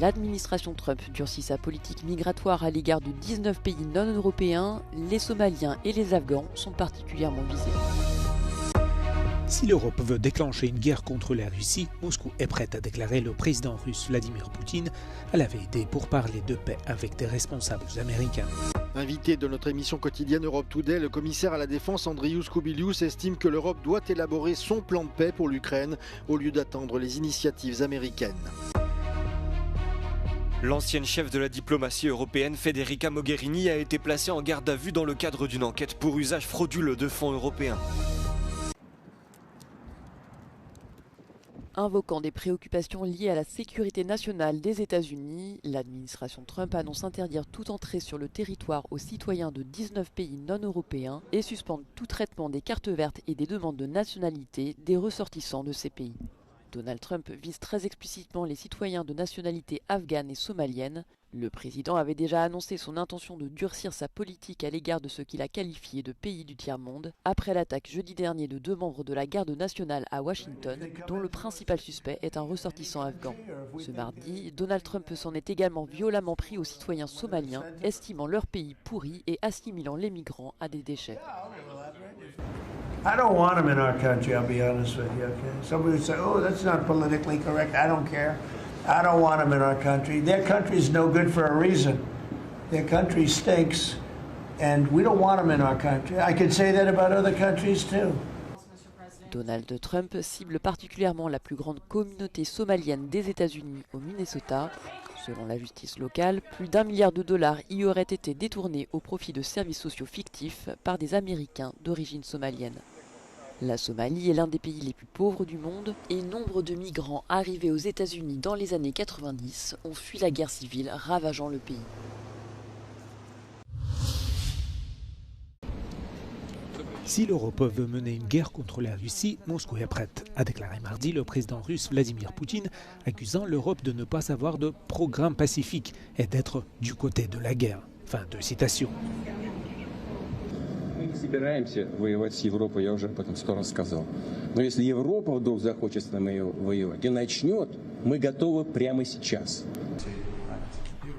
L'administration Trump durcit sa politique migratoire à l'égard de 19 pays non européens. Les Somaliens et les Afghans sont particulièrement visés. Si l'Europe veut déclencher une guerre contre la Russie, Moscou est prête à déclarer le président russe Vladimir Poutine à la veille des pourparlers de paix avec des responsables américains. Invité de notre émission quotidienne Europe Today, le commissaire à la défense Andrius Kubilius estime que l'Europe doit élaborer son plan de paix pour l'Ukraine au lieu d'attendre les initiatives américaines. L'ancienne chef de la diplomatie européenne, Federica Mogherini, a été placée en garde à vue dans le cadre d'une enquête pour usage frauduleux de fonds européens. Invoquant des préoccupations liées à la sécurité nationale des États-Unis, l'administration Trump annonce interdire toute entrée sur le territoire aux citoyens de 19 pays non européens et suspendre tout traitement des cartes vertes et des demandes de nationalité des ressortissants de ces pays. Donald Trump vise très explicitement les citoyens de nationalité afghane et somalienne. Le président avait déjà annoncé son intention de durcir sa politique à l'égard de ce qu'il a qualifié de pays du tiers-monde, après l'attaque jeudi dernier de 2 membres de la garde nationale à Washington, dont le principal suspect est un ressortissant afghan. Ce mardi, Donald Trump s'en est également violemment pris aux citoyens somaliens, estimant leur pays pourri et assimilant les migrants à des déchets. I don't want them in our country, I'll be honest with you, okay? Somebody would say, oh, that's not politically correct. I don't care. I don't want them in our country. Their country's no good for a reason. Their country stinks, and we don't want them in our country. I could say that about other countries too. Donald Trump cible particulièrement la plus grande communauté somalienne des États-Unis au Minnesota. Selon la justice locale, plus d'1 milliard de dollars y auraient été détournés au profit de services sociaux fictifs par des Américains d'origine somalienne. La Somalie est l'un des pays les plus pauvres du monde et nombre de migrants arrivés aux États-Unis dans les années 90 ont fui la guerre civile ravageant le pays. Si l'Europe veut mener une guerre contre la Russie, Moscou est prête, a déclaré mardi le président russe Vladimir Poutine, accusant l'Europe de ne pas avoir de programme pacifique et d'être du côté de la guerre. Fin de citation. Мы не собираемся воевать с Европой, я уже об этом 100 раз сказал. Но если Европа вдруг захочет с нами воевать и начнет, мы готовы прямо сейчас.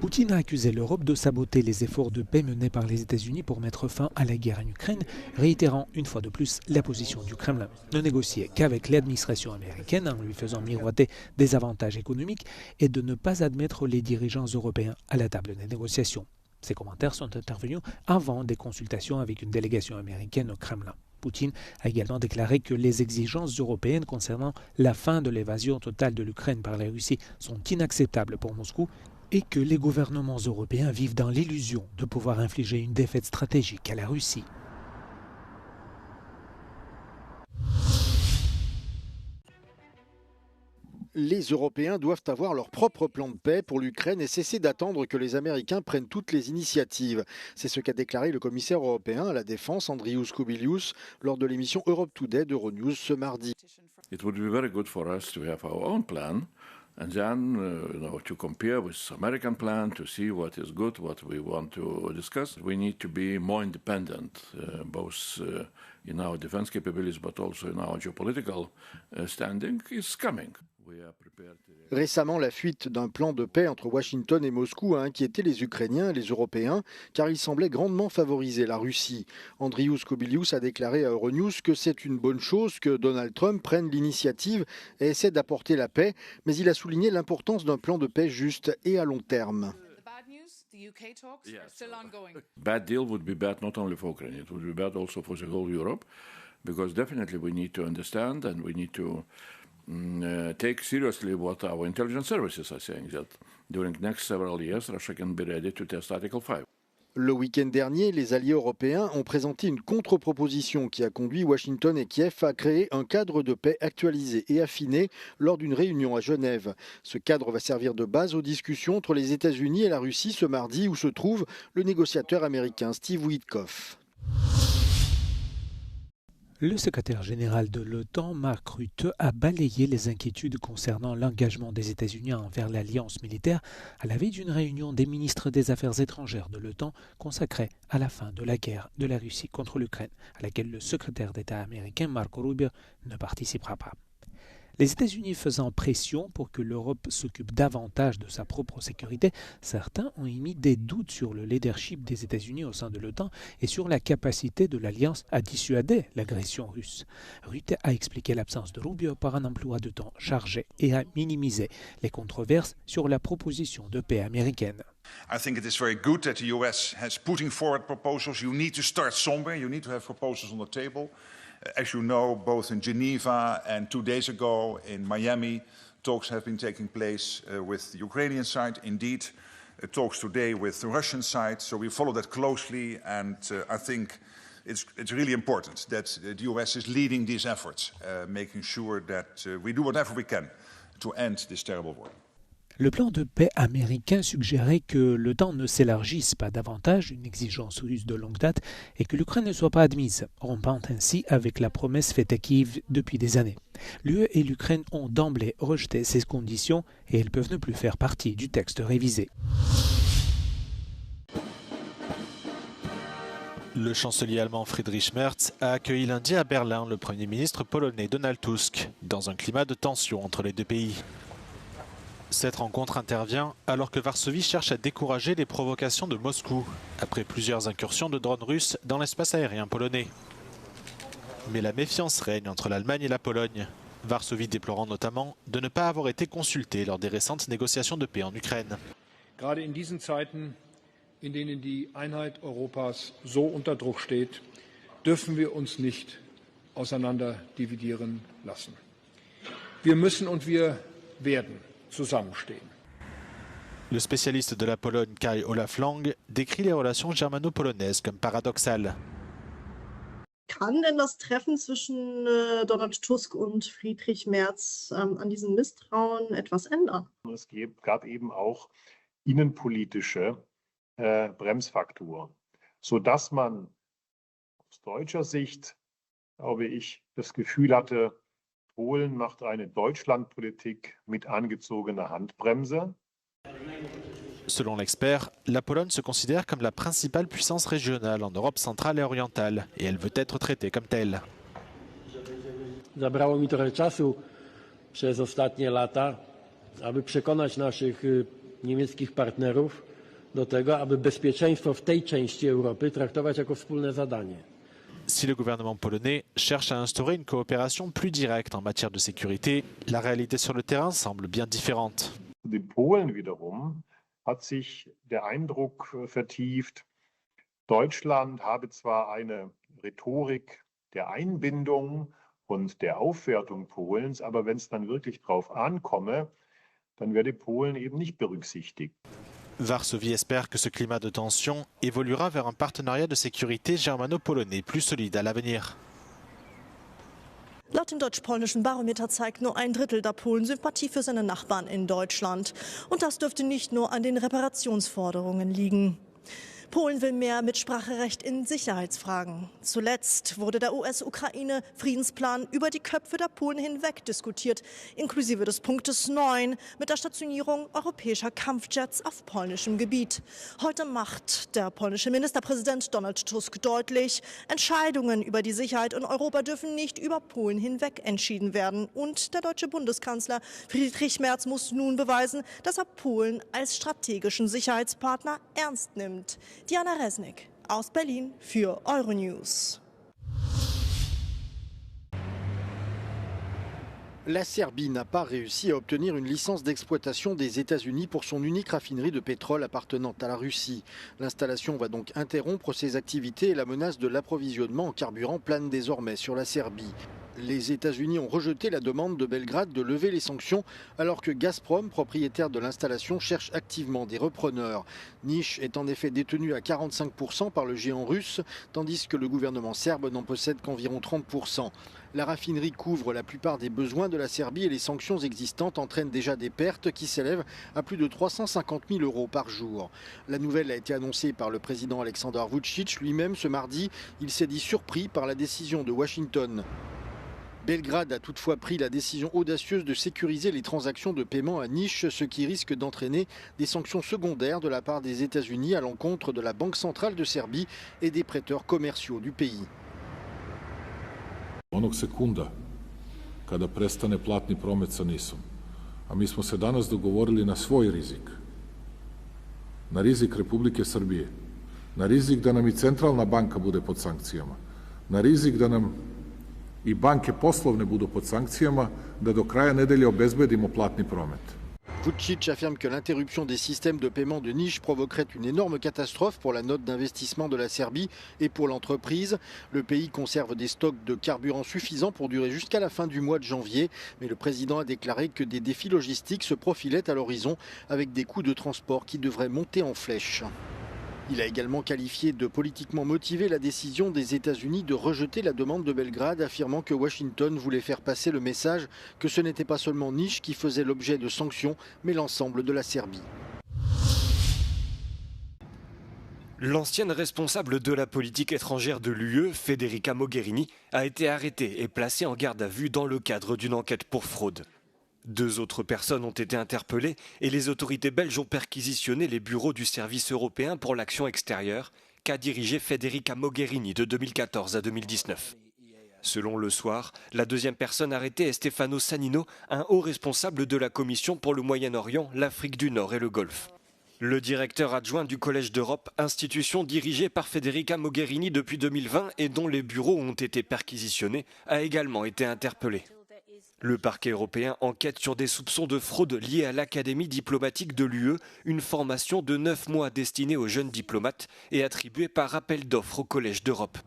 Poutine a accusé l'Europe de saboter les efforts de paix menés par les États-Unis pour mettre fin à la guerre en Ukraine, réitérant une fois de plus la position du Kremlin, ne négocier qu'avec l'administration américaine en lui faisant miroiter des avantages économiques et de ne pas admettre les dirigeants européens à la table des négociations. Ces commentaires sont intervenus avant des consultations avec une délégation américaine au Kremlin. Poutine a également déclaré que les exigences européennes concernant la fin de l'évasion totale de l'Ukraine par la Russie sont inacceptables pour Moscou et que les gouvernements européens vivent dans l'illusion de pouvoir infliger une défaite stratégique à la Russie. Les Européens doivent avoir leur propre plan de paix pour l'Ukraine et cesser d'attendre que les Américains prennent toutes les initiatives. C'est ce qu'a déclaré le commissaire européen à la défense, Andrius Kubilius, lors de l'émission Europe Today d'Euronews ce mardi. It would be very good for us to have our own plan. And then, to compare with American plan, to see what is good, what we want to discuss. We need to be more independent, both in our defense capabilities, but also in our geopolitical standing is coming. Récemment, la fuite d'un plan de paix entre Washington et Moscou a inquiété les Ukrainiens et les Européens, car il semblait grandement favoriser la Russie. Andrius Kubilius a déclaré à Euronews que c'est une bonne chose que Donald Trump prenne l'initiative et essaie d'apporter la paix, mais il a souligné l'importance d'un plan de paix juste et à long terme. Bad deal would be bad not only for Ukraine, it would be bad also for the whole Europe, because definitely we need to understand and we need to take seriously what our intelligence services are saying, that during the next several years Russia can be ready to test Article 5. Le week-end dernier, les alliés européens ont présenté une contre-proposition qui a conduit Washington et Kiev à créer un cadre de paix actualisé et affiné lors d'une réunion à Genève. Ce cadre va servir de base aux discussions entre les États-Unis et la Russie ce mardi où se trouve le négociateur américain Steve Witkoff. Le secrétaire général de l'OTAN, Mark Rutte, a balayé les inquiétudes concernant l'engagement des États-Unis envers l'alliance militaire à la veille d'une réunion des ministres des Affaires étrangères de l'OTAN consacrée à la fin de la guerre de la Russie contre l'Ukraine, à laquelle le secrétaire d'État américain Marco Rubio ne participera pas. Les États-Unis faisant pression pour que l'Europe s'occupe davantage de sa propre sécurité, certains ont émis des doutes sur le leadership des États-Unis au sein de l'OTAN et sur la capacité de l'Alliance à dissuader l'agression russe. Rutte a expliqué l'absence de Rubio par un emploi de temps chargé et a minimisé les controverses sur la proposition de paix américaine. I think it is very good that the US has putting forward proposals. You need to start somewhere. You need to have proposals on the table. As you know, both in Geneva and 2 days ago in Miami, talks have been taking place with the Ukrainian side. Indeed, talks today with the Russian side. So we follow that closely, and I think it's really important that the US is leading these efforts, making sure that we do whatever we can to end this terrible war. Le plan de paix américain suggérait que l'OTAN ne s'élargisse pas davantage, une exigence russe de longue date, et que l'Ukraine ne soit pas admise, rompant ainsi avec la promesse faite à Kiev depuis des années. L'UE et l'Ukraine ont d'emblée rejeté ces conditions et elles peuvent ne plus faire partie du texte révisé. Le chancelier allemand Friedrich Merz a accueilli lundi à Berlin le Premier ministre polonais Donald Tusk, dans un climat de tension entre les deux pays. Cette rencontre intervient alors que Varsovie cherche à décourager les provocations de Moscou, après plusieurs incursions de drones russes dans l'espace aérien polonais. Mais la méfiance règne entre l'Allemagne et la Pologne, Varsovie déplorant notamment de ne pas avoir été consultée lors des récentes négociations de paix en Ukraine. Gerade in diesen Zeiten, in denen die Einheit Europas so unter Druck steht, dürfen wir uns nicht auseinander dividieren lassen. Wir müssen und wir werden zusammenstehen. Le spécialiste de la Pologne Kai Olaf Lang décrit les relations germano-polonaises comme paradoxales. Kann denn das Treffen zwischen Donald Tusk und Friedrich Merz an diesem Misstrauen etwas ändern? Es gab eben auch innenpolitische Bremsfaktoren, sodass man aus deutscher Sicht, glaube ich, das Gefühl hatte, Polen macht eine Deutschlandpolitik mit angezogener Handbremse. Selon l'expert, la Pologne se considère comme la principale puissance régionale en Europe centrale et orientale et elle veut être traitée comme telle. Zabrało mi trochę czasu przez ostatnie lata, aby przekonać naszych niemieckich partnerów do tego, aby bezpieczeństwo w tej części Europy traktować jako wspólne zadanie. Si le gouvernement polonais cherche à instaurer une coopération plus directe en matière de sécurité, la réalité sur le terrain semble bien différente. In Polen wiederum hat sich der Eindruck vertieft, Deutschland habe zwar eine Rhetorik der Einbindung und der Aufwertung Polens, aber wenn es dann wirklich drauf ankomme, dann werde Polen eben nicht berücksichtigt. Varsovie espère que ce climat de tension évoluera vers un partenariat de sécurité germano-polonais plus solide à l'avenir. Laut dem deutsch-polnischen Barometer zeigt nur 1/3 der Polen Sympathie für seine Nachbarn in Deutschland. Und das dürfte nicht nur an den Reparationsforderungen liegen. Polen will mehr Mitspracherecht in Sicherheitsfragen. Zuletzt wurde der US-Ukraine-Friedensplan über die Köpfe der Polen hinweg diskutiert, inklusive des Punktes 9 mit der Stationierung europäischer Kampfjets auf polnischem Gebiet. Heute macht der polnische Ministerpräsident Donald Tusk deutlich, Entscheidungen über die Sicherheit in Europa dürfen nicht über Polen hinweg entschieden werden. Und der deutsche Bundeskanzler Friedrich Merz muss nun beweisen, dass er Polen als strategischen Sicherheitspartner ernst nimmt. Diana Resnick aus Berlin für Euronews. La Serbie n'a pas réussi à obtenir une licence d'exploitation des États-Unis pour son unique raffinerie de pétrole appartenant à la Russie. L'installation va donc interrompre ses activités et la menace de l'approvisionnement en carburant plane désormais sur la Serbie. Les États-Unis ont rejeté la demande de Belgrade de lever les sanctions alors que Gazprom, propriétaire de l'installation, cherche activement des repreneurs. Niš est en effet détenu à 45% par le géant russe, tandis que le gouvernement serbe n'en possède qu'environ 30%. La raffinerie couvre la plupart des besoins de la Serbie et les sanctions existantes entraînent déjà des pertes qui s'élèvent à plus de 350 000 € par jour. La nouvelle a été annoncée par le président Aleksandar Vučić lui-même ce mardi. Il s'est dit surpris par la décision de Washington. Belgrade a toutefois pris la décision audacieuse de sécuriser les transactions de paiement à Niš, ce qui risque d'entraîner des sanctions secondaires de la part des États-Unis à l'encontre de la Banque centrale de Serbie et des prêteurs commerciaux du pays. Onog sekunda kada prestane platni promet sa NIS-om. A mi smo se danas dogovorili na svoj rizik. Na rizik Republike Srbije. Na rizik da nam i centralna banka bude pod sankcijama. Na rizik da nam i banke poslovne budu pod sankcijama, da do kraja nedelje obezbedimo platni promet. Vučić affirme que l'interruption des systèmes de paiement de niche provoquerait une énorme catastrophe pour la note d'investissement de la Serbie et pour l'entreprise. Le pays conserve des stocks de carburant suffisants pour durer jusqu'à la fin du mois de janvier. Mais le président a déclaré que des défis logistiques se profilaient à l'horizon avec des coûts de transport qui devraient monter en flèche. Il a également qualifié de politiquement motivée la décision des États-Unis de rejeter la demande de Belgrade, affirmant que Washington voulait faire passer le message que ce n'était pas seulement Niš qui faisait l'objet de sanctions, mais l'ensemble de la Serbie. L'ancienne responsable de la politique étrangère de l'UE, Federica Mogherini, a été arrêtée et placée en garde à vue dans le cadre d'une enquête pour fraude. 2 autres personnes ont été interpellées et les autorités belges ont perquisitionné les bureaux du Service européen pour l'action extérieure qu'a dirigé Federica Mogherini de 2014 à 2019. Selon Le Soir, la deuxième personne arrêtée est Stefano Sannino, un haut responsable de la Commission pour le Moyen-Orient, l'Afrique du Nord et le Golfe. Le directeur adjoint du Collège d'Europe, institution dirigée par Federica Mogherini depuis 2020 et dont les bureaux ont été perquisitionnés, a également été interpellé. Le parquet européen enquête sur des soupçons de fraude liés à l'Académie diplomatique de l'UE, une formation de 9 mois destinée aux jeunes diplomates et attribuée par appel d'offres au Collège d'Europe.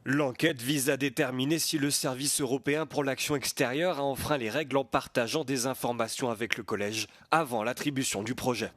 L'enquête vise à déterminer si le Service européen pour l'action extérieure a enfreint les règles en partageant des informations avec le Collège avant l'attribution du projet.